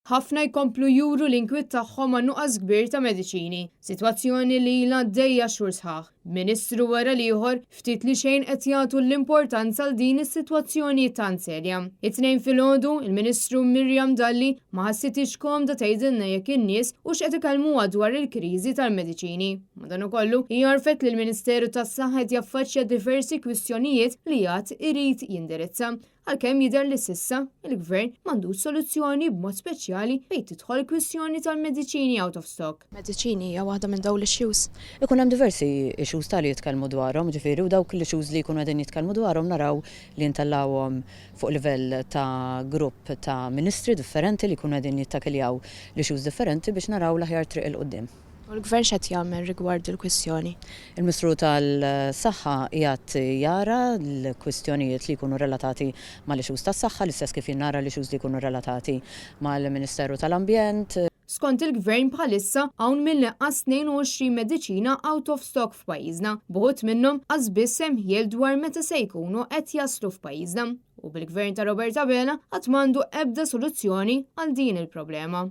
ħafna jkomplu juru l-inkwiet tagħhom għan nuqqas kbir ta' mediċini, sitwazzjoni li ilha għaddejja xhur sħaħ. Ministru wara ieħor ftit li xejn qed jagħtu l-importanza għal din is-sitwazzjoni tant serja. It-tnejn filgħodu il-Ministru Miriam Dalli ma ħassitix komda tgħidilna jekk in-nies hux qed ikellmuha dwar il-kriżi tal-mediċini. Madankollu hija għarfet li l-Ministeru tas-Saħħa qed jaffaċċja diversi kwistjonijiet li għad irid jindirizza. Għalkemm jidher li s'issa il-Gvern m'għandux soluzzjoni b'mod speċjali fejn tidħol kwistjoni tal-mediċini out of stock. Mediċini hija waħda minn dawn l-issues. Ikun hemm diversi issues tali jitkellmu dwarhom, ġifieri u dawk l-issues li jkunu qegħdin jitkellmu dwarhom naraw li ntellawhom fuq livell ta' grupp ta' ministri differenti li jkunu qegħdin jittakiljaw l-issues differenti biex naraw l-aħjar triq il qudiem. U l-Gvern x'qed jagħmel rigward il-kwistjoni? Il-Ministru tal-Saħħa qiegħed jara l-kwistjonijiet li jkunu relatati mal-issues tas-saħħa l-istess kif jinnara l-issues li jkunu relatati mal-Ministeru tal-Ambjent. Skont il-Gvern bħalissa hawn mill-inqas 22 mediċina out of stock f'pajjiżna, buħut minnhom qas biss hemm ħiel dwar meta se jkunu qed jaslu f'pajjiżna. U bil-Gvern ta' Roberta Bela qatt m'għandu ebda soluzzjoni għal din il-problema.